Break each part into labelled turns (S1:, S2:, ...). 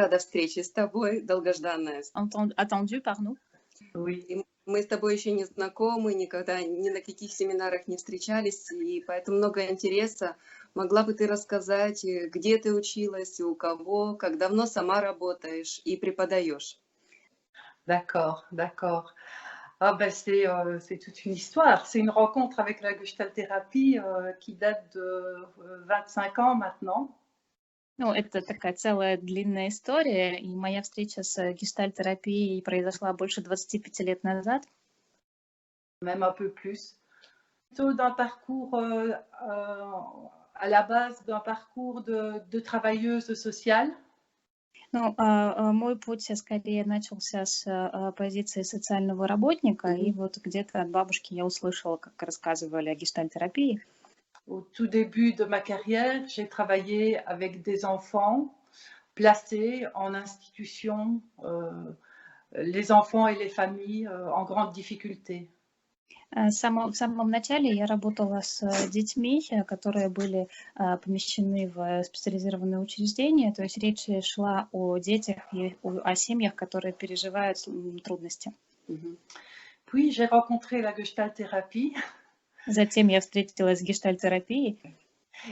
S1: рада встрече с тобой, долгожданная.
S2: Attendu par nous.
S3: Oui.
S1: И мы с тобой еще не знакомы, никогда ни на каких семинарах не встречались, и поэтому много интереса. Могла бы ты рассказать, где ты училась, у кого, как давно сама работаешь и преподаешь?
S3: D'accord, d'accord. Ah ben c'est toute une histoire. C'est une rencontre avec la Gestalt-thérapie qui date de 25 ans maintenant.
S2: Ну, это такая целая длинная история, и моя встреча с гештальт-терапией произошла больше 25 лет назад.
S3: Même un peu plus. Plutôt d'un parcours, à la base d'un parcours de travailleuse sociale.
S2: Ну, мой путь скорее начался с позиции социального работника, и вот где-то от бабушки я услышала, как рассказывали о гештальт-терапии.
S3: Au tout début de ma carrière, j'ai travaillé avec des enfants placés en institution, les enfants et les familles en grande difficulté.
S2: В самом начале я работала с детьми, которые были помещены в специализированные учреждения, то есть речь шла о детях и о семьях, которые переживают трудности.
S3: Puis j'ai rencontré la Gestalt-thérapie.
S2: Затем я встретилась с гештальт-терапией.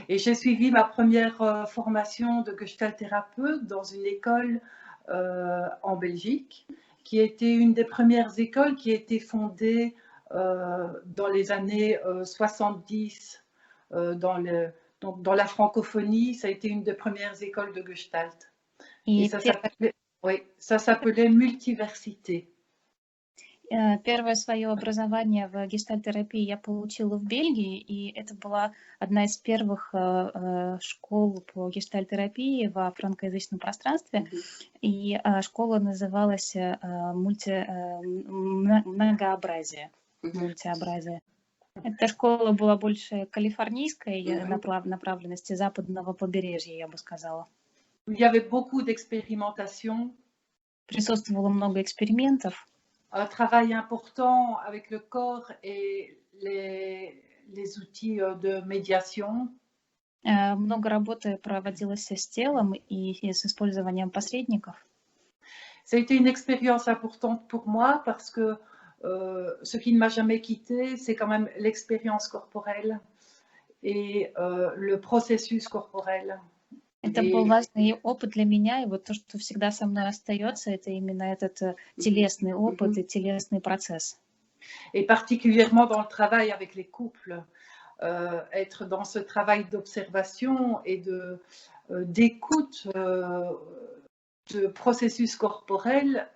S3: Et j'ai suivi ma première formation de Gestalt-thérapeute dans une école en Belgique, qui était une des premières écoles qui a été fondée dans les années 70 dans la francophonie. Ça a été une des premières écoles de Gestalt. Et ça s'appelait Multiversité.
S2: Первое свое образование в гештальт-терапии я получила в Бельгии, и это была одна из первых школ по гештальт-терапии во франкоязычном пространстве. И школа называлась многообразие. Мультиобразие. Эта школа была больше калифорнийской направленности, западного побережья, я бы сказала.
S3: Il y avait beaucoup d'expérimentation.
S2: Присутствовало много экспериментов.
S3: Un travail important avec le corps et les outils de médiation.
S2: Много работы проводилось с телом и с использованием посредников.
S3: Ça a été une expérience importante pour moi parce que ce qui ne m'a jamais quitté, c'est quand même l'expérience corporelle et le processus corporel.
S2: Это был важный опыт для меня, и вот то, что всегда со мной остается, это именно этот телесный опыт и телесный процесс.
S3: Et particulièrement dans le travail avec les couples, être dans ce travail d'observation et d'écoute de processus corporel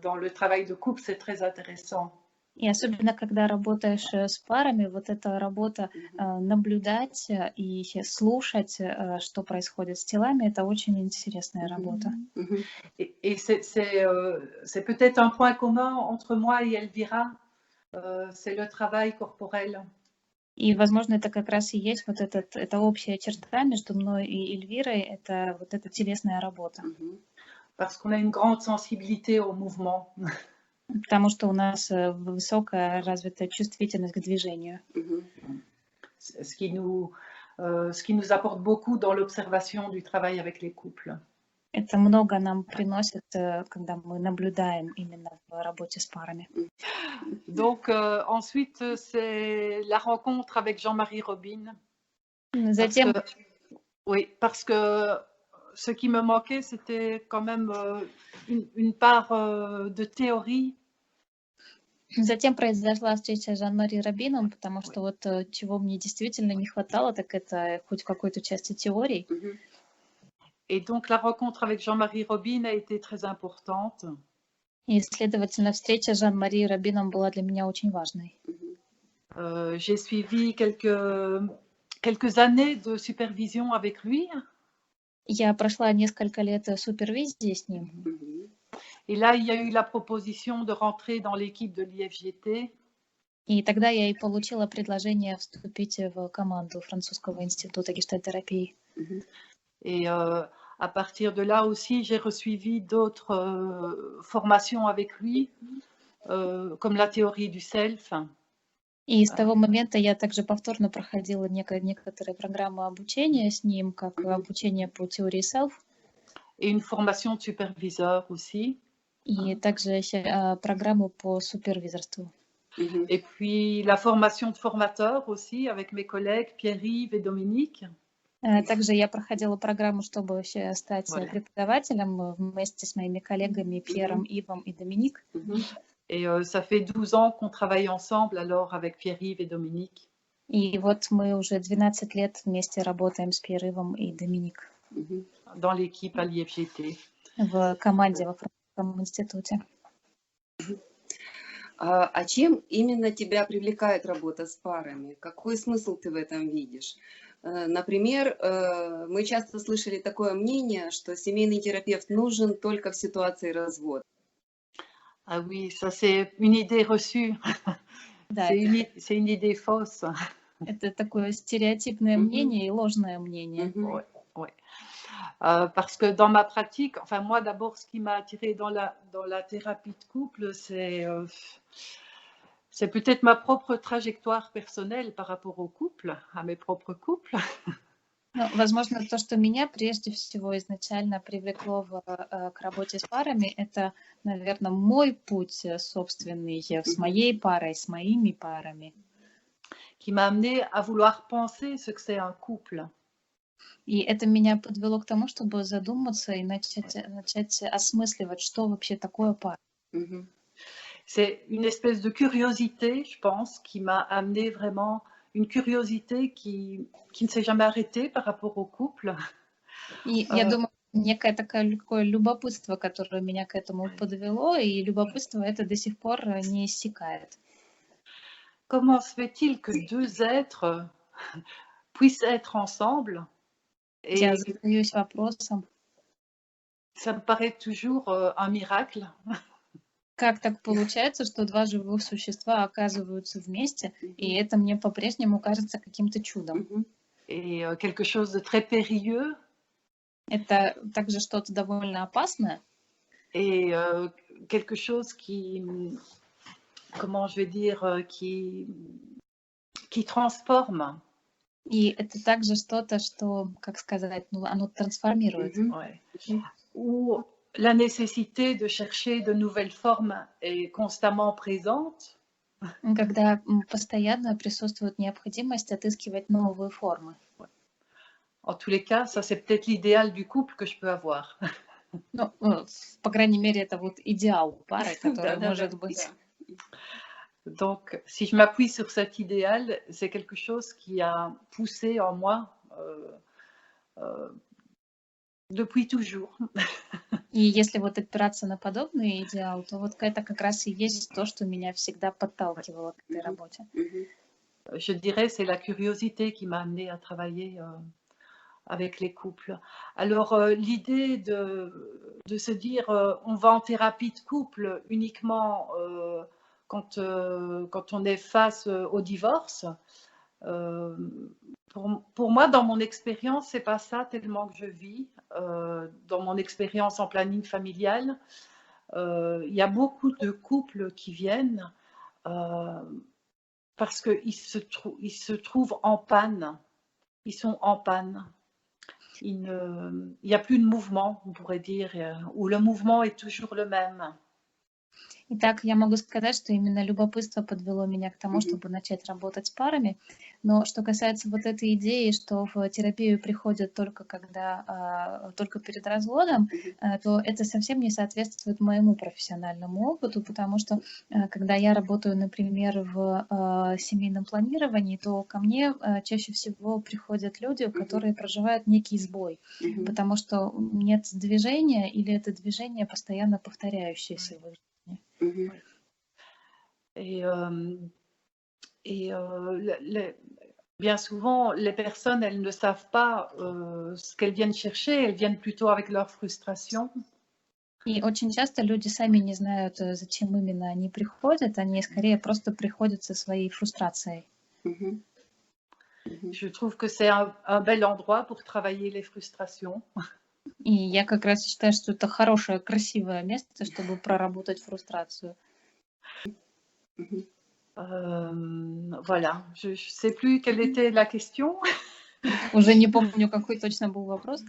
S3: dans le travail de couple, c'est très intéressant.
S2: И особенно, когда работаешь с парами, вот эта работа наблюдать и слушать, что происходит с телами, это очень интересная работа.
S3: Et c'est peut-être un point commun entre moi et Elvira, c'est le travail corporel.
S2: И, возможно, это как раз и есть вот эта общая черта между мной и Эльвирой, это вот эта телесная работа.
S3: Parce qu'on a une grande sensibilité au mouvement.
S2: Потому что у нас высокая развитая чувствительность к движению.
S3: Ce qui nous apporte beaucoup dans l'observation du travail avec les couples.
S2: Это много нам приносит, когда мы наблюдаем именно в работе с парами.
S3: Donc ensuite, c'est la rencontre avec Jean-Marie Robin.
S2: Затем...
S3: Parce que ce qui me manquait, c'était quand même une part de théorie.
S2: Затем произошла встреча с Жан-Мари Робином, потому что вот чего мне действительно не хватало, так это хоть какой-то части теории.
S3: Et donc la rencontre avec Jean-Marie Robin a été très importante.
S2: И, следовательно, встреча с Жан-Мари Робином была для меня очень важной.
S3: J'ai suivi quelques années de supervision avec lui.
S2: Я прошла несколько лет супервизии с ним.
S3: Et là, il y a eu la proposition de rentrer dans l'équipe de l'IFGT.
S2: И тогда я и получила предложение вступить в команду Французского института гештальт-терапии.
S3: Et à partir de là aussi, j'ai resuivi d'autres formations avec lui, comme la théorie du self.
S2: И с того момента я также повторно проходила некоторые программы обучения с ним, как обучение по теории self.
S3: et une formation de superviseur aussi.
S2: И также еще программу по супервизорству.
S3: Et puis la formation de formateur aussi avec mes collègues Pierre-Yves et Dominique.
S2: Также я проходила программу, чтобы вообще стать
S3: Voilà.
S2: преподавателем вместе с моими коллегами Пьером, Ивом и Доминик.
S3: Et ça fait 12 ans qu'on travaille ensemble alors avec Pierre-Yves et Dominique.
S2: И вот мы уже 12 лет вместе работаем с Пьер, Ивом и Доминик
S3: Dans l'équipe à l'IFGT.
S2: в команде во французском институте.
S1: А чем именно тебя привлекает работа с парами? Какой смысл ты в этом видишь? Например, мы часто слышали такое мнение, что семейный терапевт нужен только в ситуации развода.
S3: Ah oui, ça c'est une idée reçue.
S2: Да,
S3: C'est une idée fausse.
S2: это такое стереотипное мнение и ложное мнение.
S3: Ouais, ouais. Parce que dans ma pratique, enfin moi d'abord, ce qui m'a attirée dans la thérapie de couple, c'est peut-être ma propre trajectoire personnelle par rapport au couple, à mes propres couples.
S2: Ну, возможно, то, что меня прежде всего изначально привлекло к работе с парами, это, наверное, мой путь собственный с моей парой, с моими парами.
S3: Qui m'a amené à vouloir penser ce que c'est un couple.
S2: И это меня подвело к тому, чтобы задуматься и начать осмысливать, что вообще такое пара.
S3: C'est une espèce de curiosité, je pense, qui m'a amené vraiment une curiosité qui ne s'est jamais arrêtée par rapport au couple.
S2: И я думаю, некое такое любопытство, которое меня к этому подвело, и любопытство это до сих пор не иссякает.
S3: Comment se fait-il que deux êtres puissent être ensemble?
S2: Я задаюсь вопросом,
S3: ça me paraît toujours un miracle.
S2: как так получается, что два живых существа оказываются вместе, и это мне по-прежнему кажется каким-то чудом.
S3: Et quelque chose de très périlleux.
S2: Это также что-то довольно опасное.
S3: Et quelque chose qui, comment je vais dire, qui transforme.
S2: И это также что-то, что, как сказать, ну, оно трансформирует.
S3: Ouais. Où la nécessité de chercher de nouvelles formes est constamment présente.
S2: Когда постоянно присутствует необходимость отыскивать новые формы.
S3: En tous les cas, ça c'est peut-être l'idéal du couple que je peux avoir.
S2: Ну, по крайней мере, это вот идеал пары, который может быть.
S3: Donc, si je m'appuie sur cet idéal, c'est quelque chose qui a poussé en moi depuis toujours.
S2: И если вот опираться на подобный идеал, то вот это как раз и есть то, что меня всегда подталкивало к этой работе.
S3: Je dirais c'est la curiosité qui m'a amenée à travailler avec les couples. Alors, l'idée de se dire on va en thérapie de couple uniquement quand on est face au divorce, pour moi, dans mon expérience, c'est pas ça tellement que je vis. Dans mon expérience en planning familial, il y a beaucoup de couples qui viennent parce qu'ils se trouvent en panne. Ils sont en panne. Il n'y a plus de mouvement, on pourrait dire, où le mouvement est toujours le même.
S2: Итак, я могу сказать, что именно любопытство подвело меня к тому, чтобы начать работать с парами. Но что касается вот этой идеи, что в терапию приходят только только перед разводом, то это совсем не соответствует моему профессиональному опыту, потому что когда я работаю, например, в семейном планировании, то ко мне чаще всего приходят люди, которые проживают некий сбой, потому что нет движения или это движение постоянно повторяющееся в их жизни.
S3: Et bien souvent, les personnes, elles ne savent pas ce qu'elles viennent chercher, elles viennent plutôt avec leur frustration.
S2: И очень часто люди сами не знают, зачем именно они приходят, они скорее просто приходят со своей фрустрацией.
S3: Je trouve que c'est un bel endroit pour travailler les frustrations.
S2: И я как раз считаю, что это хорошее, красивое место, чтобы проработать фрустрацию.
S3: Voilà, je ne sais plus quelle était la question.
S2: Уже не помню, какой точно был вопрос.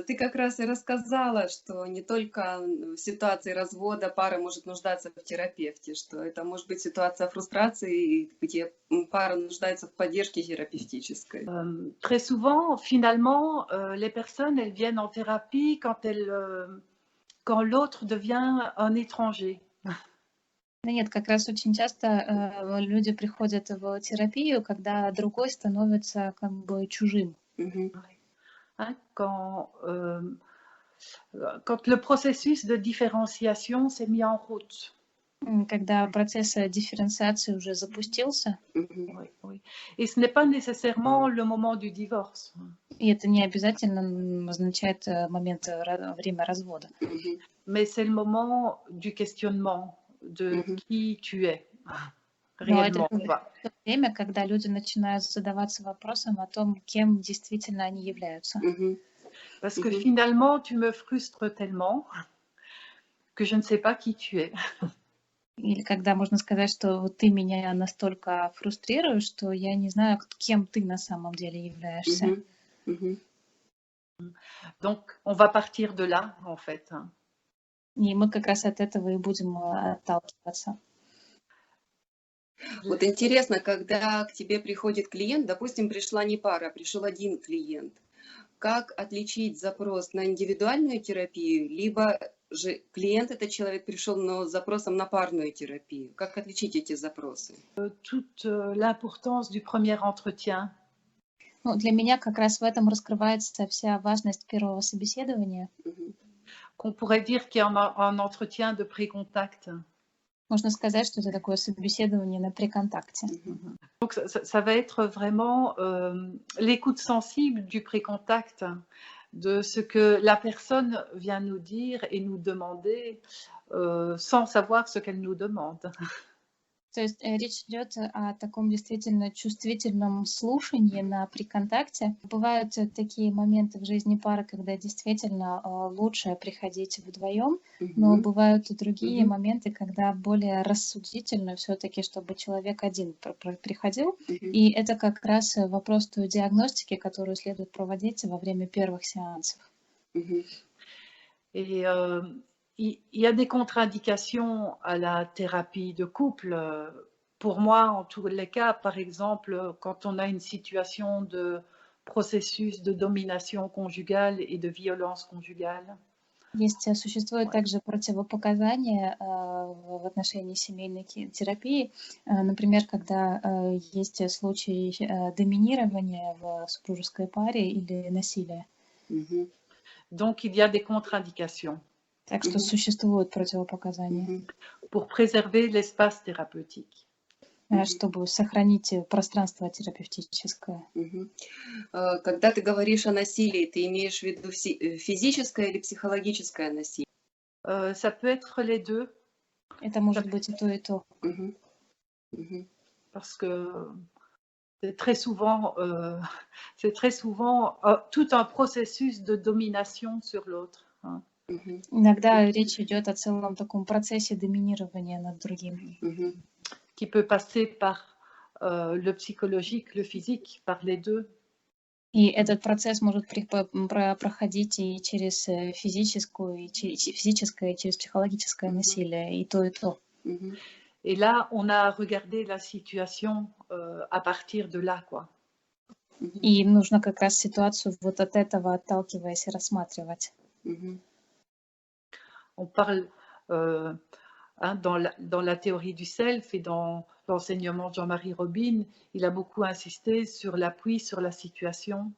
S1: Ты как раз и рассказала, что не только в ситуации развода пара может нуждаться в терапевте, что это может быть ситуация фрустрации, где пара нуждается в поддержке терапевтической.
S3: Très souvent, finalement, les personnes, elles viennent en thérapie quand l'autre devient un étranger.
S2: Да нет, как раз очень часто люди приходят в терапию, когда другой становится как бы чужим.
S1: Мгм.
S3: Hein, quand le processus de différenciation s'est mis en route.
S2: Когда процесс дифференциации уже запустился,
S1: Мгм.
S3: Oui, oui. Et ce n'est pas nécessairement le moment du divorce,
S2: и это не обязательно означает время развода.
S1: Мгм.
S3: mais c'est le moment du questionnement de
S1: Мгм.
S3: qui tu es
S2: Но это
S3: réellement.
S2: то время, когда люди начинают задаваться вопросом о том, кем действительно они являются.
S1: Мгм.
S3: Parce que
S1: Мгм.
S3: finalement, tu me frustres tellement que je ne sais pas qui tu es.
S2: Или когда можно сказать, что вот ты меня настолько фрустрируешь, что я не знаю, кем ты на самом деле являешься.
S1: Мгм. Мгм.
S3: Donc, on va partir de là, en fait.
S2: И мы как раз от этого и будем отталкиваться.
S1: Вот интересно, когда к тебе приходит клиент, допустим, пришла не пара, а пришел один клиент, как отличить запрос на индивидуальную терапию, либо же клиент, этот человек, пришел но с запросом на парную терапию? Как отличить эти запросы?
S3: Toute l'importance du premier entretien.
S2: Ну, для меня как раз в этом раскрывается вся важность первого собеседования.
S1: Мгм.
S3: Qu'on pourrait dire qu'il y a un entretien de pré-contact.
S2: Можно сказать, что это такое собеседование на приконтакте.
S1: Мгм.
S3: Donc, ça va être vraiment l'écoute sensible du pré-contact, de ce que la personne vient nous dire et nous demander sans savoir ce qu'elle nous demande.
S2: То есть речь идет о таком действительно чувствительном слушании на приконтакте. Бывают такие моменты в жизни пары, когда действительно лучше приходить вдвоем, но
S1: Мгм.
S2: бывают и другие
S1: Мгм.
S2: моменты, когда более рассудительно все-таки, чтобы человек один приходил.
S1: Мгм.
S2: И это как раз вопрос той диагностики, которую следует проводить во время первых сеансов.
S1: Мгм.
S3: Et il y a des contre-indications à la thérapie de couple. Pour moi, en tous les cas, par exemple, quand on a une situation de processus de domination conjugale et de violence conjugale.
S2: Существуют также противопоказания в отношении семейной терапии. Например, когда есть случаи доминирования в супружеской паре или насилия.
S1: Мгм.
S3: Donc, il y a des contre-indications
S2: Так что
S1: Мгм.
S2: существуют противопоказания,
S1: Мгм.
S3: pour préserver l'espace thérapeutique.
S1: Мгм.
S2: чтобы сохранить пространство терапевтическое.
S1: Мгм. Когда ты говоришь о насилии, ты имеешь в виду физическое или психологическое насилие?
S3: Ça peut être les deux,
S2: Это может быть и то, и то.
S1: Мгм. Мгм.
S3: parce que c'est très souvent, tout un processus de domination sur l'autre. Hein.
S1: Мгм.
S2: Иногда речь идет о целом таком процессе доминирования над другим.
S1: Мгм.
S3: Qui peut passer par le psychologique, le physique, par les deux.
S2: И этот процесс может проходить и через физическое, и через психологическое
S1: Мгм.
S2: насилие, и то, и то.
S1: Мгм.
S3: Et là, on a regardé la situation à partir de là, quoi.
S1: Мгм.
S2: И нужно как раз ситуацию вот от этого отталкиваясь и рассматривать.
S1: Мгм.
S3: On parle hein, dans la théorie du self et dans l'enseignement de Jean-Marie Robin, il a beaucoup insisté sur l'appui sur la situation.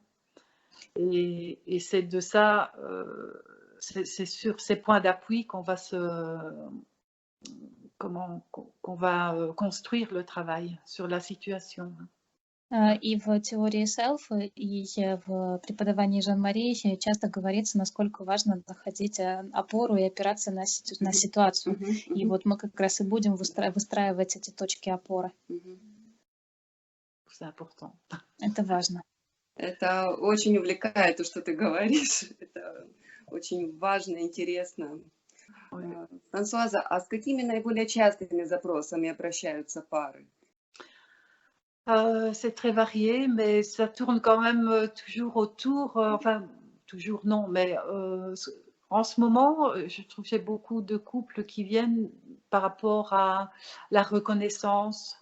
S3: Et c'est de ça, c'est sur ces points d'appui qu'on va qu'on va construire le travail sur la situation.
S2: И в теории self, и в преподавании Жан-Мари часто говорится, насколько важно находить опору и опираться на ситуацию.
S1: Мгм.
S2: И
S1: Мгм.
S2: вот мы как раз и будем выстраивать эти точки опоры.
S1: Мгм.
S3: C'est important.
S2: Это важно.
S1: Это очень увлекает, то, что ты говоришь. Это очень важно, интересно.
S3: Oui.
S1: Франсуаза, а с какими наиболее частыми запросами обращаются пары?
S3: C'est très varié, mais ça tourne quand même toujours autour, enfin, toujours non, mais en ce moment, je trouve que j'ai beaucoup de couples qui viennent par rapport à la reconnaissance.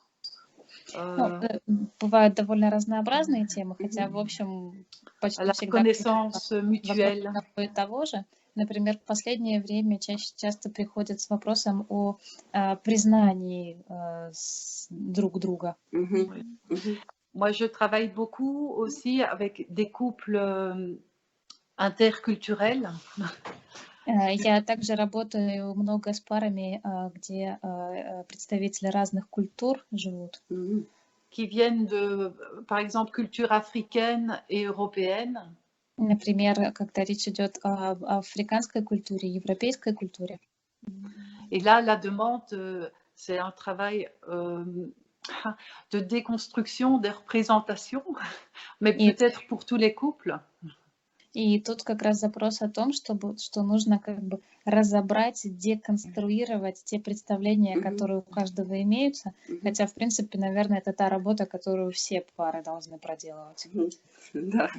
S2: Ну, бывают довольно разнообразные темы, хотя, в общем,
S3: À
S2: почти
S3: la
S2: всегда
S3: reconnaissance
S2: вопрос
S3: mutuelle.
S2: одного и того же. Например, в последнее время часто приходят с вопросом о признании друг друга.
S1: Мгм.
S3: Oui.
S1: Мгм.
S3: Moi, je travaille beaucoup aussi avec des couples interculturels.
S2: Я также работаю много с парами, где представители разных культур живут.
S1: Мгм.
S3: Qui viennent de, par exemple, culture africaine et européenne.
S2: Например, когда речь идет об африканской культуре, европейской культуре.
S3: Et là, la demande, c'est un travail de déconstruction des représentations, mais
S2: И,
S3: peut-être pour tous les couples.
S2: и тут как раз запрос о том, что нужно как бы разобрать, деконструировать те представления,
S1: Мгм.
S2: которые у каждого имеются.
S1: Мгм.
S2: Хотя, в принципе, наверное, это та работа, которую все пары должны проделывать.
S1: Мгм. Да.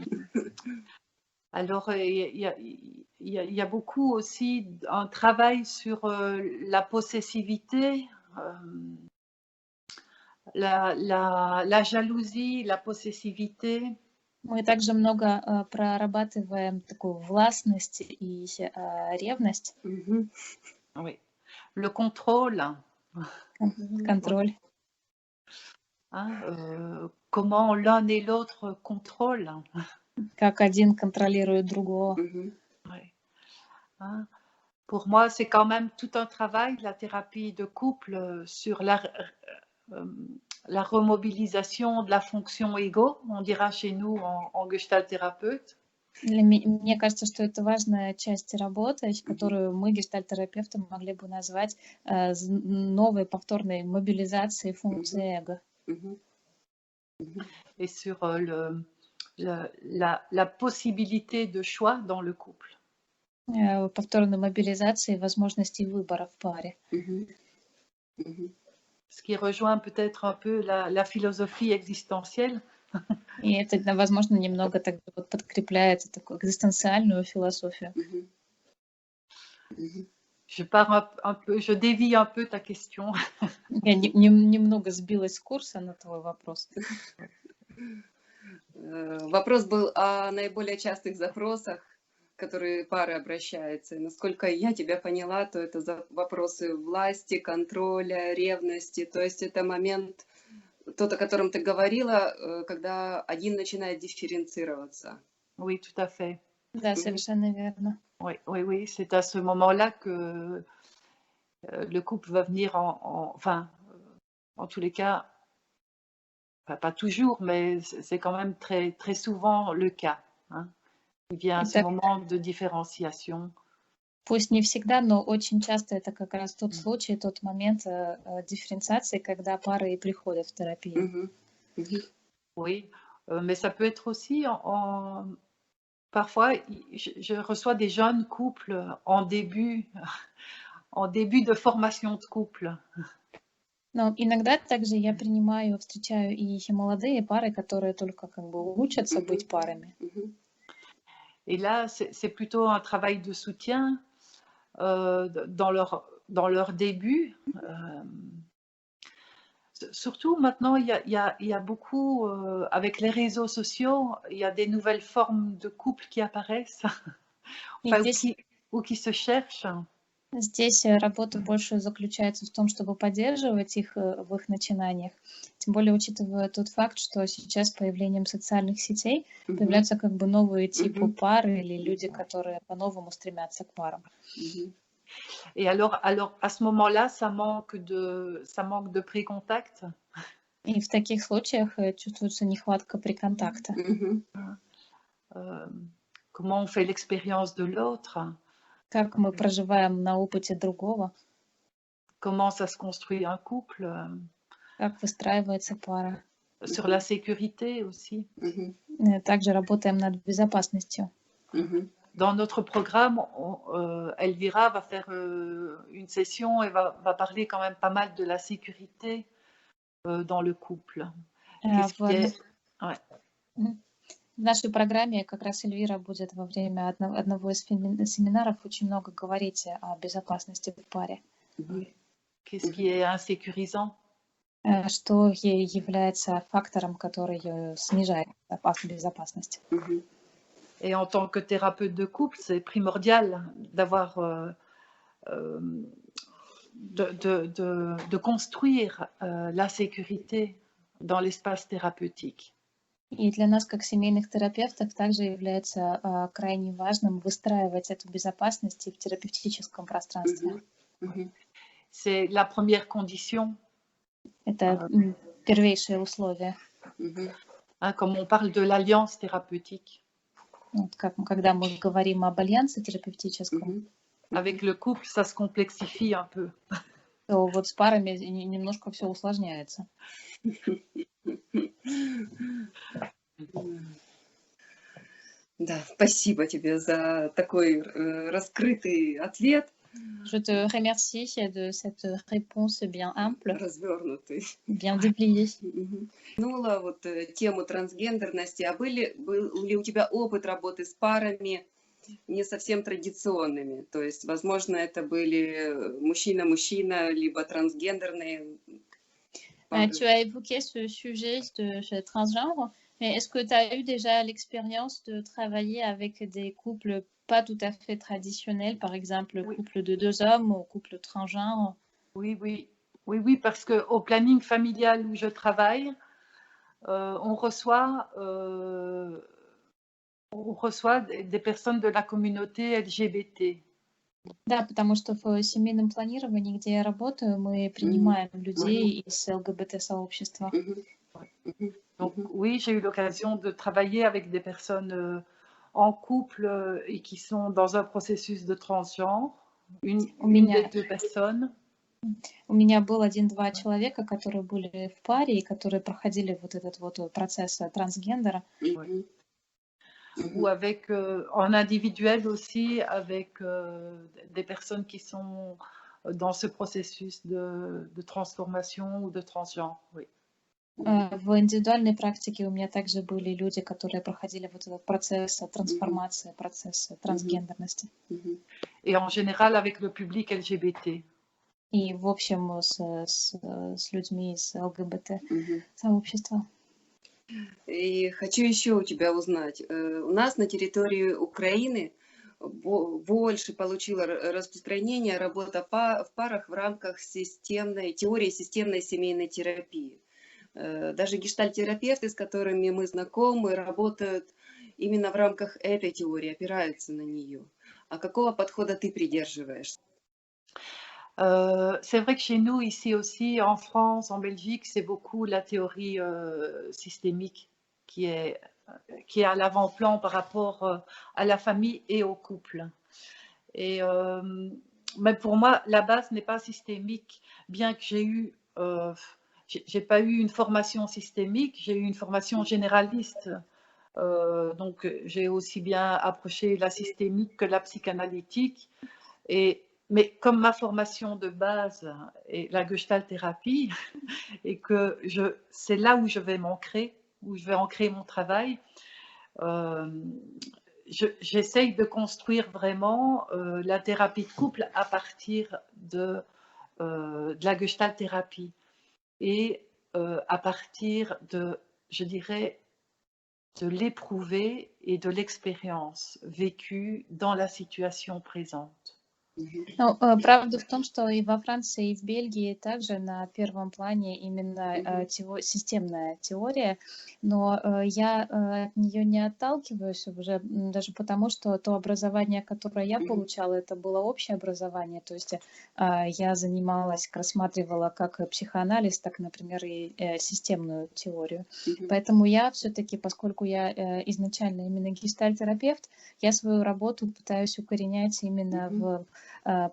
S3: Alors, il y a beaucoup aussi un travail sur la possessivité, la jalousie, la possessivité.
S2: Мы также много прорабатываем такую властность и ревность,
S1: Мгм.
S3: Oui. Le contrôle,
S2: контроль.
S3: hein, comment l'un et l'autre contrôlent.
S2: Как один контролирует другого.
S1: Мгм.
S3: Ouais. Hein. Pour moi, c'est quand même tout un travail, la thérapie de couple, sur la remobilisation de la fonction ego, on dira chez nous en gestalt thérapeute.
S2: Мне кажется, что это важная часть работы, которую мы, гештальт-терапевты, могли бы назвать новой повторной мобилизацией функции эго.
S1: Мгм. Мгм.
S3: Et sur la possibilité de choix dans le couple.
S2: Повторной мобилизации возможностей выбора в паре.
S1: Мгм. Мгм.
S3: Ce qui rejoint peut-être un peu la philosophie existentielle.
S2: И это, возможно, немного так вот подкрепляет такую экзистенциальную философию.
S1: Мгм. Мгм.
S3: Je pars un peu, je dévie un peu ta question.
S2: Я немного сбилась с курса на твой вопрос.
S1: Вопрос был о наиболее частых запросах, которые пары обращаются. И насколько я тебя поняла, то это вопросы власти, контроля, ревности. То есть это момент, тот, о котором ты говорила, когда один начинает дифференцироваться.
S3: Oui, tout à fait.
S2: Да, совершенно верно.
S3: Oui, oui, oui, c'est à ce moment-là que le couple va venir enfin, en tous les cas, enfin, pas toujours, mais c'est quand même très, très souvent le cas. Hein. Il vient ce
S2: Это
S3: moment de différenciation.
S2: пусть не всегда, но очень часто это как раз тот случай, тот момент дифференциации, когда пары и приходят в терапию.
S1: Мгм. Мгм.
S3: Oui, mais ça peut être aussi parfois, je reçois des jeunes couples en début de formation de couple.
S2: Но иногда также я встречаю и молодые пары, которые только как бы учатся
S1: Мгм.
S2: быть парами.
S3: Et là, c'est plutôt un travail de soutien dans leur début. Surtout maintenant, il y a beaucoup, avec les réseaux sociaux, il y a des nouvelles formes de couples qui apparaissent,
S2: И
S3: enfin,
S2: здесь
S3: ou qui se cherchent.
S2: Здесь работа больше заключается в том, чтобы поддерживать их в их начинаниях. Тем более, учитывая тот факт, что сейчас с появлением социальных сетей
S1: Мгм.
S2: появляются как бы новые типы
S1: Мгм.
S2: пар или люди, которые по-новому стремятся к парам.
S1: Мгм.
S3: Et alors à ce moment-là, ça manque de pré-contact.
S2: И в таких случаях чувствуется нехватка приконтакта.
S1: Мгм.
S3: Comment on fait l'expérience de l'autre,
S2: Как мы проживаем на опыте другого,
S3: comment ça se construit un couple,
S2: как выстраивается пара.
S3: sur la sécurité aussi.
S1: Мгм.
S2: Также работаем над безопасностью.
S1: Мгм.
S3: Dans notre programme, Elvira va faire une session et va parler quand même pas mal de la sécurité dans le couple. Qu'est-ce qui est... Ouais.
S2: В нашей программе как раз Эльвира будет во время одного из семинаров очень много говорить о безопасности в паре.
S3: Qu'est-ce qui est insécurisant?
S2: Что является фактором, который снижает безопасность.
S3: Et en tant que thérapeute de couple, c'est primordial d'avoir, de construire la sécurité dans l'espace thérapeutique.
S2: И для нас, как семейных терапевтов, также является крайне важным выстраивать эту безопасность и в терапевтическом пространстве.
S3: C'est la première condition.
S2: Это первейшее условие.
S3: Comme on parle de l'alliance thérapeutique.
S2: Вот, когда мы говорим об альянсе терапевтическом.
S3: Avec le couple, ça se complexifie un peu.
S2: То вот с парами немножко все усложняется.
S1: Да, спасибо тебе за такой раскрытый ответ.
S2: Je te remercie de cette réponse bien ample,
S1: развернутый,
S2: bien dépliée.
S1: Нула вот тему трансгендерности. А был ли у тебя опыт работы с парами не совсем традиционными? То есть, возможно, это были мужчина-мужчина, либо трансгендерные пары.
S2: Tu as évoqué ce sujet de transgenre, mais est-ce que tu as eu déjà l'expérience de travailler avec des couples pas tout à fait traditionnels, par exemple couple de deux hommes ou couple transgenre?
S3: Oui, parce qu'au planning familial où je travaille, on reçoit des personnes de la communauté LGBT.
S2: Да, потому что в семейном планировании, где я работаю, мы принимаем людей из ЛГБТ-сообщества.
S3: Donc oui, j'ai eu l'occasion de travailler avec des personnes en couple et qui sont dans un processus de transgenre. Une des deux personnes.
S2: У меня был 1-2 человека, которые были в паре и которые проходили вот этот вот процесс трансгендера.
S3: Ou avec, en individuel aussi, avec des personnes qui sont dans ce processus de transformation ou de transgenre. Oui.
S2: В индивидуальной практике у меня также были люди, которые проходили вот этот процесс трансформации, процесс трансгендерности.
S3: Et en général avec le public LGBT.
S2: И в общем с людьми из ЛГБТ-сообщества.
S1: И хочу еще у тебя узнать. У нас на территории Украины больше получила распространение работа в парах в рамках теории системной семейной терапии. Даже гештальт-терапевты, с которыми мы знакомы, работают именно в рамках этой теории, опираются на нее. А какого подхода ты придерживаешься?
S3: C'est vrai que chez nous, ici aussi, en France, en Belgique, c'est beaucoup la théorie systémique qui est à l'avant-plan par rapport à la famille et au couple. Et mais pour moi, la base n'est pas systémique, bien que j'ai pas eu une formation systémique, j'ai eu une formation généraliste. Donc, j'ai aussi bien approché la systémique que la psychanalytique. Mais comme ma formation de base est la gestalt-thérapie et que c'est là où je vais m'ancrer, où je vais ancrer mon travail, j'essaye de construire vraiment la thérapie de couple à partir de la gestalt-thérapie et à partir de, je dirais, de l'éprouver et de l'expérience vécue dans la situation présente.
S2: Ну, правда в том, что и во Франции, и в Бельгии также на первом плане именно системная теория, но я от нее не отталкиваюсь уже даже потому, что то образование, которое я получала, это было общее образование, то есть я занималась, рассматривала как психоанализ, так, например, и системную теорию. Поэтому я все-таки, поскольку я изначально именно гештальт-терапевт, я свою работу пытаюсь укоренять именно в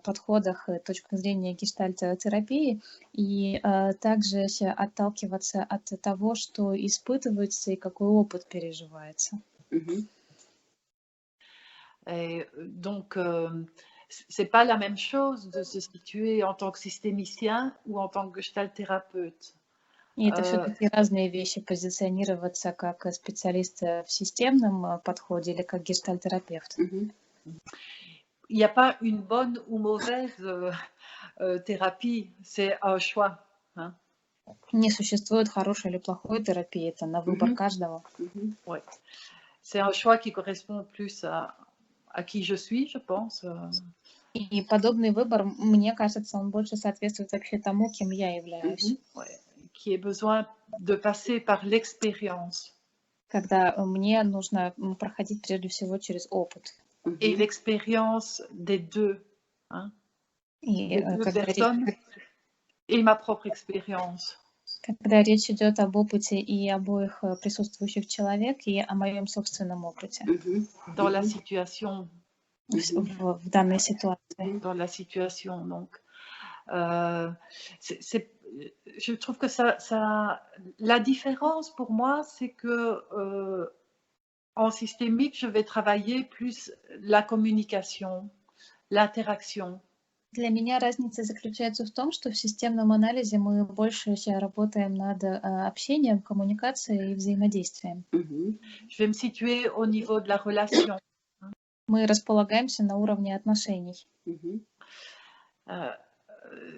S2: подходах точки зрения гештальт-терапии и также отталкиваться от того, что испытывается и какой опыт переживается.
S3: Et donc, c'est pas la même chose de se situer en tant que systémicien ou en tant que gestalt-thérapeute.
S2: И это все-таки разные вещи, позиционироваться как специалист в системном подходе или как гештальтерапевт.
S1: Мгм.
S3: Il n'y a pas une bonne ou mauvaise thérapie, c'est un choix. Hein.
S2: Не существует хорошей или плохой терапии, это на выбор
S1: Мгм.
S2: каждого.
S1: Мгм.
S3: Ouais. C'est un choix qui correspond plus à qui je suis, je pense.
S2: И подобный выбор, мне кажется, он больше соответствует вообще тому, кем я являюсь.
S1: Мгм.
S3: Ouais. Qui ait besoin de passer par l'expérience.
S2: Когда мне нужно проходить прежде всего через опыт.
S3: Et
S1: Мгм.
S3: l'expérience des deux. Hein,
S2: И
S3: des deux
S2: когда
S3: personnes et ma propre expérience.
S2: речь идет об опыте и обоих присутствующих человек, и о моем собственном опыте
S1: Мгм.
S3: Dans la
S1: Мгм.
S3: situation.
S1: Мгм.
S2: в данной ситуации.
S3: Dans la situation, donc. Je trouve que la différence pour moi, c'est que en systémique, je vais travailler plus la communication, l'interaction.
S2: Для меня разница заключается в том, что в системном анализе мы больше работаем над общением, коммуникацией и взаимодействием.
S1: Мгм.
S3: Je vais me situer au niveau de la relation.
S2: Мы располагаемся на уровне отношений.
S1: Мгм.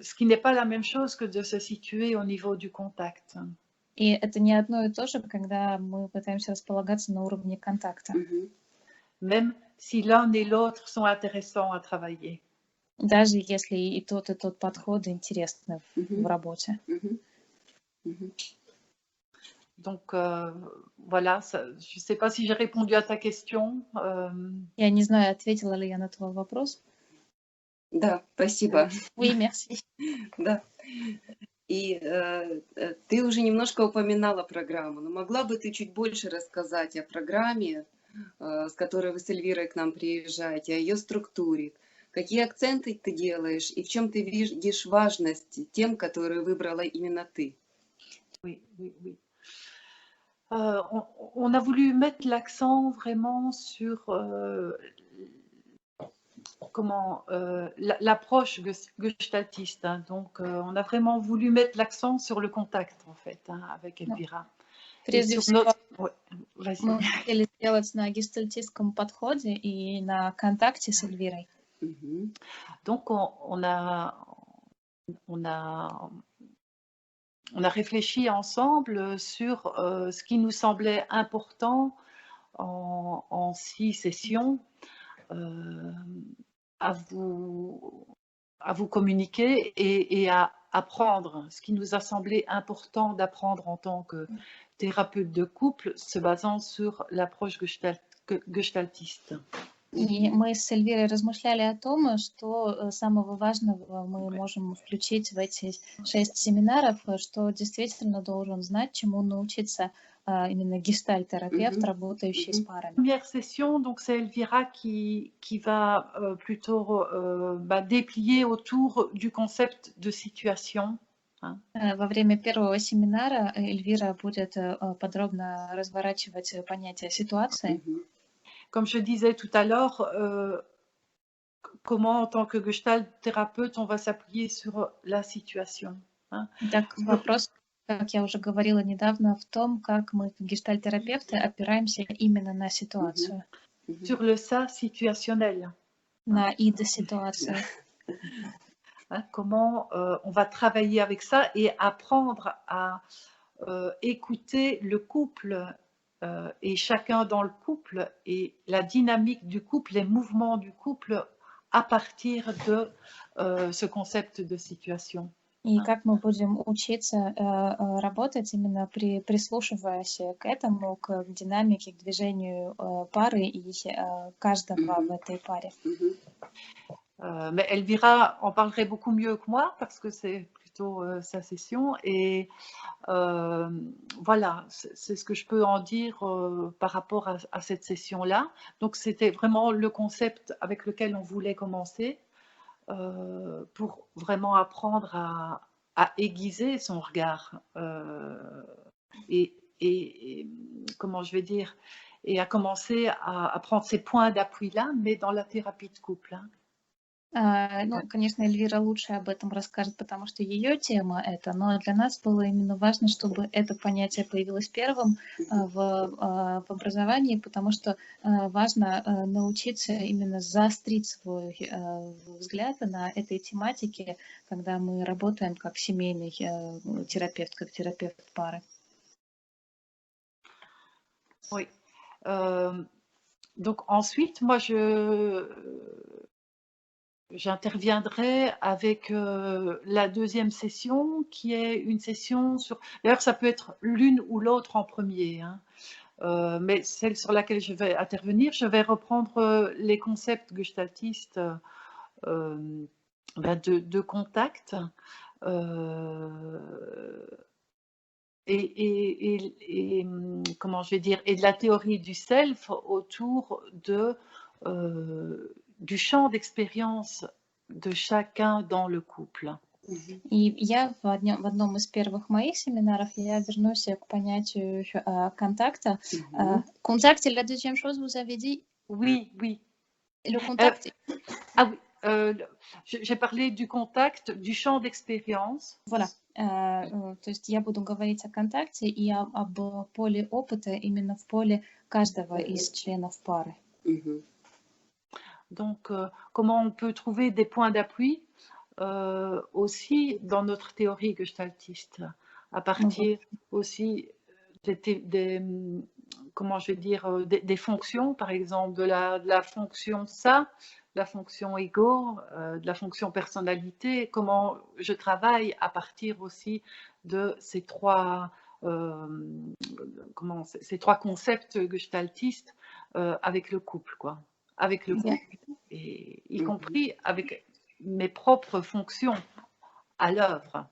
S3: Ce qui n'est pas la même chose que de se situer au niveau du contact.
S2: И это не одно и то же, когда мы пытаемся располагаться на уровне контакта.
S1: Мгм.
S3: Même si l'un et l'autre sont intéressants à travailler.
S2: Даже если и тот подход интересны в
S1: Мгм.
S2: работе.
S1: Мгм. Мгм.
S3: Donc voilà, je ne sais pas si j'ai répondu à ta question.
S2: Я не знаю, ответила ли я на твой вопрос.
S1: Да, спасибо.
S2: Oui, merci.
S1: Да. И ты уже немножко упоминала программу, но могла бы ты чуть больше рассказать о программе, с которой вы с Эльвирой к нам приезжаете, о ее структуре? Какие акценты ты делаешь и в чем ты видишь важность тем, которые выбрала именно ты?
S3: Oui, oui, oui. On a voulu mettre l'accent vraiment sur l'approche gestaltiste. Hein. Donc, on a vraiment voulu mettre l'accent sur le contact, en fait, hein, avec Elvira.
S2: Прежде всего,
S3: Ouais,
S2: мы хотели сделать на гестальтистском подходе и на контакте с Эльвирой.
S3: Donc, on a réfléchi ensemble sur ce qui nous semblait important en 6 sessions à vous communiquer et à apprendre ce qui nous a semblé important d'apprendre en tant que thérapeute de couple, se basant sur l'approche gestaltiste.
S2: И мы с Эльвирой размышляли о том, что самого важного мы можем включить в эти 6 семинаров, что действительно должен знать, чему научиться именно гештальт-терапевт, работающий с парами.
S3: Première session, donc c'est Elvira qui va plutôt déplier autour du concept de situation.
S2: Во время первого семинара Эльвира будет подробно разворачивать понятие ситуации.
S3: Comme je disais tout à l'heure, comment en tant que Gestalt thérapeute, on va s'appuyer sur la situation. Hein.
S2: Так, вопрос, как я уже говорила недавно, в том, как мы, как гештальт-терапевты, опираемся именно на ситуацию.
S3: Sur le ça situationnel.
S2: На id-ситуацию.
S3: Hein, comment on va travailler avec ça et apprendre à écouter le couple et chacun dans le couple et la dynamique du couple, les mouvements du couple à partir de ce concept de situation.
S2: И как мы будем учиться работать, именно прислушиваясь к этому, к динамике, к движению пары и каждого в этой паре.
S3: Mais Elvira en parlerait beaucoup mieux que moi parce que c'est plutôt sa session et voilà, c'est ce que je peux en dire par rapport à cette session-là. Donc c'était vraiment le concept avec lequel on voulait commencer pour vraiment apprendre à aiguiser son regard et comment je vais dire, et à commencer à prendre ces points d'appui-là, mais dans la thérapie de couple. Hein.
S2: Ну, конечно, Эльвира лучше об этом расскажет, потому что ее тема это, но для нас было именно важно, чтобы это понятие появилось первым в образовании, потому что важно научиться именно заострить свой взгляд на этой тематике, когда мы работаем как семейный терапевт, как терапевт пары.
S3: Oui. Donc ensuite, moi, j'interviendrai avec la deuxième session, qui est une session sur... D'ailleurs, ça peut être l'une ou l'autre en premier, hein. Mais celle sur laquelle je vais intervenir, je vais reprendre les concepts gestaltistes de contact et comment je vais dire, et de la théorie du self autour du champ d'expérience de chacun dans le couple.
S2: И я в одном из первых моих семинаров я вернусь к понятию контакта. Contact, et la deuxième chose, vous avez dit?
S3: Oui, oui.
S2: Le contact.
S3: Ah oui, j'ai parlé du contact, du champ d'expérience.
S2: Voilà. То есть я буду говорить о контакте и об поле опыта именно в поле каждого из членов пары.
S3: Donc, comment on peut trouver des points d'appui aussi dans notre théorie gestaltiste, à partir aussi comment je vais dire, des fonctions, par exemple, de la fonction ça, la fonction ego, de la fonction personnalité, comment je travaille à partir aussi de ces trois concepts gestaltistes avec le couple, quoi. Avec le couple, et y compris avec mes propres fonctions à l'œuvre.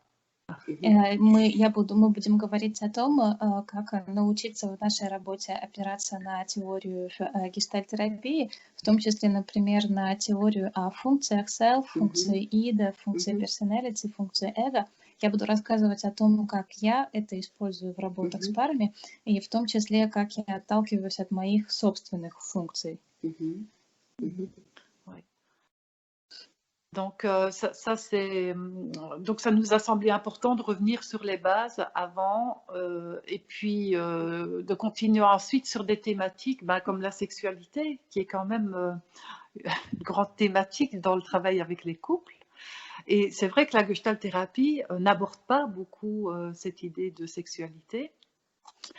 S2: Мы будем говорить о том, как научиться в нашей работе опираться на теорию гештальтерапии, в том числе, например, на теорию о функциях self, функции id, функции personality, функции эго. Я буду рассказывать о том, как я это использую в работах с парами, и в том числе, как я отталкиваюсь от моих собственных функций.
S3: Donc, donc ça nous a semblé important de revenir sur les bases avant et puis de continuer ensuite sur des thématiques comme la sexualité, qui est quand même une grande thématique dans le travail avec les couples. Et c'est vrai que la gestalthérapie n'aborde pas beaucoup cette idée de sexualité.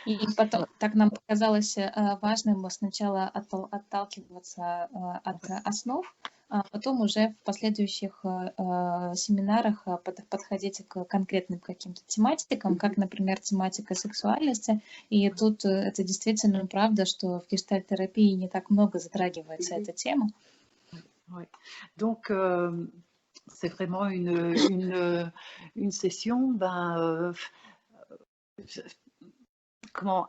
S2: И потом, так нам показалось важным сначала отталкиваться от основ, а потом уже в последующих семинарах подходить к конкретным каким-то тематикам, как, например, тематика сексуальности. И тут это действительно правда, что в гештальтерапии не так много затрагивается эта тема.
S3: Donc, c'est vraiment une session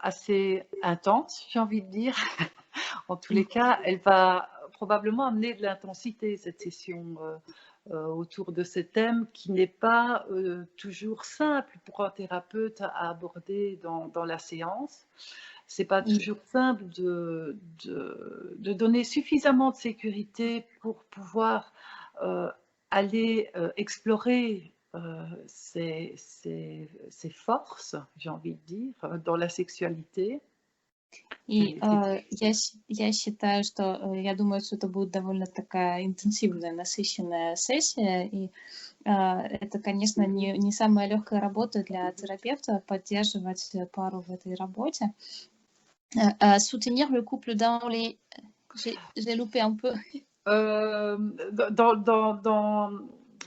S3: assez intense, j'ai envie de dire. En tous les cas, elle va probablement amener de l'intensité, cette session, autour de ces thèmes qui n'est pas toujours simple pour un thérapeute à aborder dans la séance. C'est pas toujours simple de donner suffisamment de sécurité pour pouvoir aller explorer ses forces, j'ai envie de dire, dans la sexualité.
S2: И я считаю, что я думаю, что это будет довольно такая интенсивная, насыщенная сессия, и это, конечно, не самая легкая работа для терапевта поддерживать пару в этой работе. Soutenir le couple dans les... J'ai loupé un peu.
S3: Dans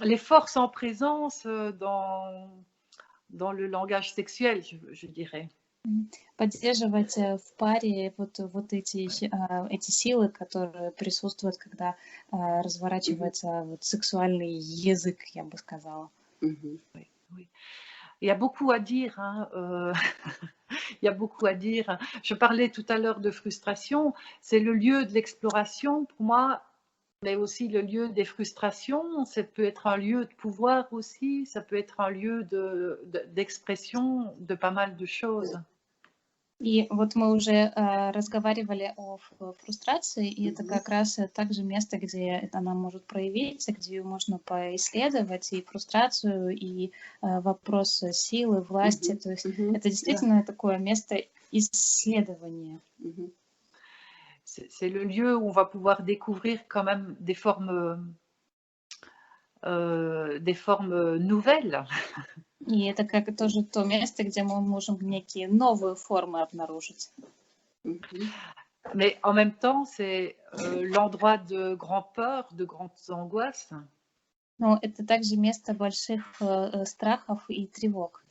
S3: les forces en présence dans le langage sexuel, je dirais.
S2: Поддерживать в паре вот эти силы, которые присутствуют, когда разворачивается сексуальный язык, я бы сказала.
S3: Oui. Il y a beaucoup à dire, hein, il y a beaucoup à dire. Je parlais tout à l'heure de frustration, c'est le lieu de l'exploration pour moi, mais aussi le lieu des frustrations. Ça peut être un lieu de pouvoir aussi, ça peut être un lieu d'expression de pas mal de choses.
S2: И вот мы уже разговаривали о фрустрации, и это
S1: Мгм.
S2: как раз также место, где она может проявиться, где ее можно поисследовать, и фрустрацию, и вопрос силы, власти.
S1: Мгм.
S2: То есть
S1: Мгм.
S2: это
S1: Да.
S2: действительно такое место исследования.
S1: Мгм.
S3: C'est le lieu où on va pouvoir découvrir quand même des formes nouvelles.
S2: И это как тоже то место, где мы можем некие новые формы обнаружить.
S1: Мгм.
S3: Mais en même temps, c'est l'endroit de grandes peurs, de grandes angoisses.
S2: Но это также место больших страхов и тревог.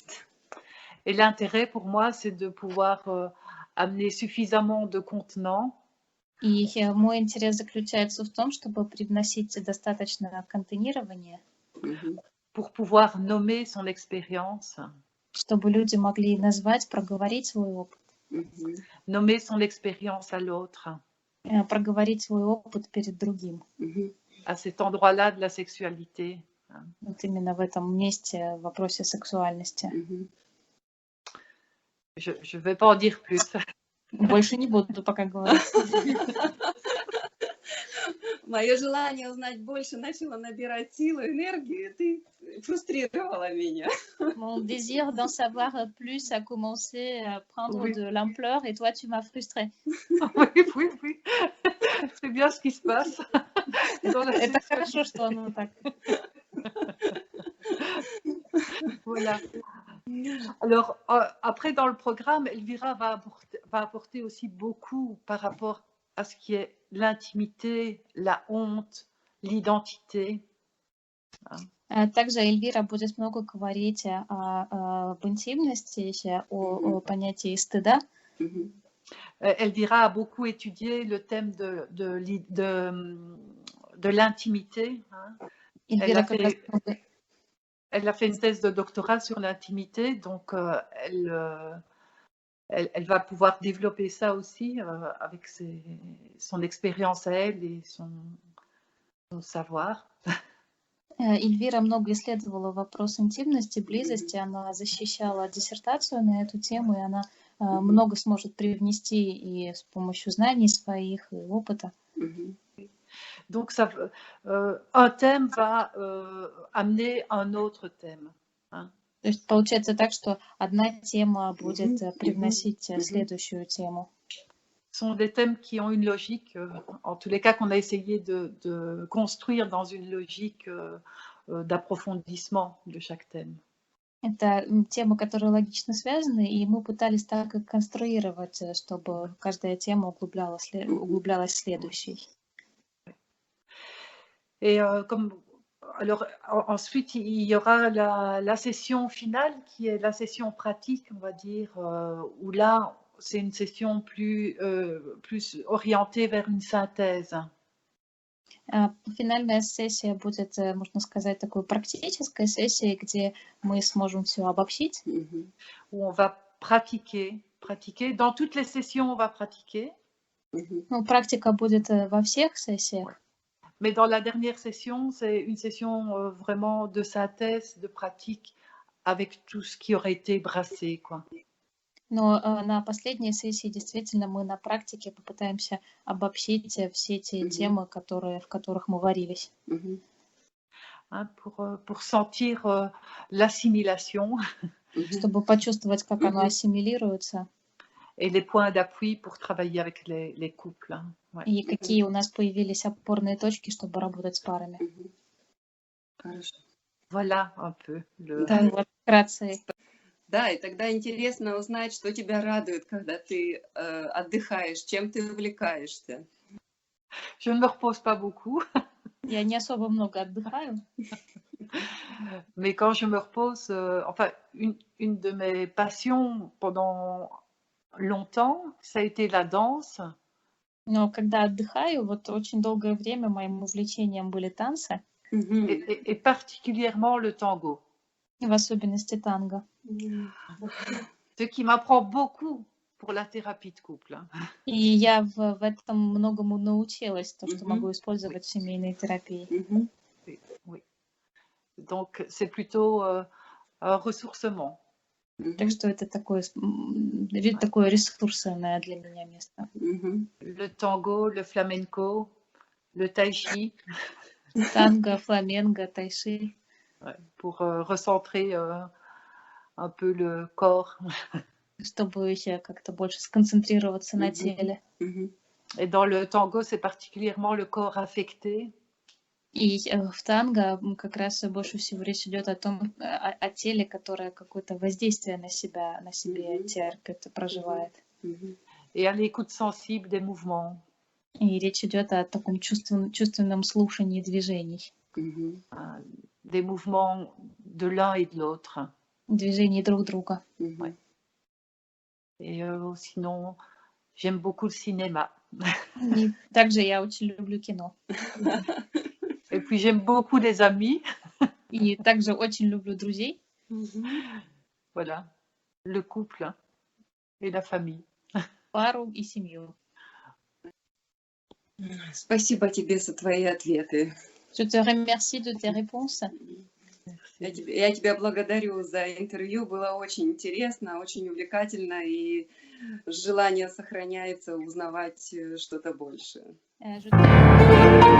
S3: Et l'intérêt pour moi, c'est de pouvoir amener suffisamment de contenants
S2: И мой интерес заключается в том, чтобы привносить достаточно контейнирования,
S1: Мгм.
S3: pour pouvoir nommer son expérience,
S2: чтобы люди могли назвать, проговорить свой опыт,
S1: Мгм.
S3: nommer son expérience à l'autre,
S2: проговорить свой опыт перед другим.
S1: Мгм.
S3: à cet endroit-là de la sexualité.
S2: Вот именно в этом месте в вопросе сексуальности.
S1: Мгм.
S3: Je ne vais pas en dire plus.
S2: Больше не буду пока говорить.
S1: Мое желание узнать больше начало набирать силу, энергию, и ты фрустрировала меня.
S2: Mon désir d'en savoir plus a commencé à prendre
S3: Oui.
S2: de l'ampleur et toi, tu m'as frustrée.
S3: Oui, oui, oui. C'est bien ce qui se passe dans la
S2: Это
S3: sexualité.
S2: хорошо, что оно так.
S3: Voilà. Alors, après, dans le programme, Elvira va apporter aussi beaucoup par rapport à ce qui est l'intimité, la honte, l'identité.
S2: Также Эльвира будет много говорить об интимности, о понятии стыда.
S1: Мгм.
S3: Elvira a beaucoup étudié le thème de l'intimité.
S2: Эльвира как раз много
S3: Elle a fait une thèse de doctorat sur l'intimité, donc elle va pouvoir développer ça aussi avec son expérience à elle et son savoir.
S2: Эльвира много исследовала вопрос интимности, близости. Она защищала диссертацию на эту тему, и она много сможет привнести и с помощью знаний своих и опыта.
S1: Мгм.
S3: Donc, un thème va amener un autre thème. Hein.
S2: То есть получается так, что одна тема будет
S1: Мгм.
S2: привносить
S1: Мгм.
S2: следующую тему.
S3: Ce sont des thèmes qui ont une logique, en tous les cas qu'on a essayé de construire dans une logique d'approfondissement de chaque thème.
S2: Это темы, которые логично связаны, и мы пытались так и конструировать, чтобы каждая тема углублялась в следующей.
S3: Et alors ensuite, il y aura la session finale qui est la session pratique, on va dire, où là, c'est une session plus orientée vers une synthèse.
S2: Финальная сессия будет, можно сказать, такой практической сессией, где мы сможем все обобщить.
S1: Мгм.
S3: Où on va pratiquer. Dans toutes les sessions, on va pratiquer.
S1: Мгм.
S2: Ну, практика будет во всех сессиях,
S3: Mais dans la dernière session, c'est une session vraiment de synthèse, de pratique, avec tout ce qui aurait été brassé, quoi.
S2: но на последней сессии действительно мы на практике попытаемся обобщить все те
S1: Мгм.
S2: темы, в которых мы варились.
S1: Мгм.
S3: Hein, pour sentir l'assimilation
S1: Мгм.
S2: Чтобы почувствовать, как оно
S1: Мгм.
S2: ассимилируется,
S3: et les points d'appui pour travailler avec les couples. Hein. Ouais.
S2: и какие у нас появились опорные точки, чтобы работать с парами.
S1: Мгм. Хорошо.
S3: Voilà un peu le...
S2: Да, вот вкратце.
S1: Да, и тогда интересно узнать, что тебя радует, когда ты отдыхаешь, чем ты увлекаешься.
S3: Je ne me repose pas beaucoup,
S2: Я не особо много отдыхаю,
S3: mais quand je me repose, enfin, une de mes passions pendant longtemps, ça a été la danse.
S2: но когда отдыхаю, вот очень долгое время моим увлечением были танцы,
S1: Мгм.
S3: Et particulièrement le tango.
S2: в особенности танго.
S1: Мгм.
S3: Ce qui m'apprend beaucoup pour la thérapie de couple. Hein.
S2: И я в этом многому научилась, то, что
S1: Мгм.
S2: могу использовать в семейной терапии.
S1: Мгм.
S3: Oui, oui. Donc, c'est plutôt un ressourcement.
S2: Так что это такое, такое ресурсное для меня место.
S3: Le tango, le flamenco, le tai chi.
S2: Танго, фламенго, тайши.
S3: Ouais, pour recentrer un peu le corps.
S2: Чтобы как-то больше сконцентрироваться на теле.
S3: Et dans le tango, c'est particulièrement le corps affecté.
S2: И в танго как раз больше всего речь идет о теле, которое какое-то воздействие на себе терпит, проживает.
S3: Et à l'écoute sensible des mouvements.
S2: И речь идет о таком чувственном слушании движений.
S3: Des mouvements de l'un et de l'autre.
S2: Движений друг друга.
S3: Ouais. Et sinon, j'aime beaucoup le cinéma.
S2: И также я очень люблю кино.
S3: Et puis j'aime beaucoup les amis.
S2: И также очень люблю друзей.
S3: Voilà, le couple et la famille.
S2: Пару и семью.
S1: Спасибо тебе за твои ответы.
S2: Je te remercie de tes réponses.
S1: Я тебя благодарю за интервью. Было очень интересно, очень увлекательно, и желание сохраняется узнавать что-то больше.
S2: Je te...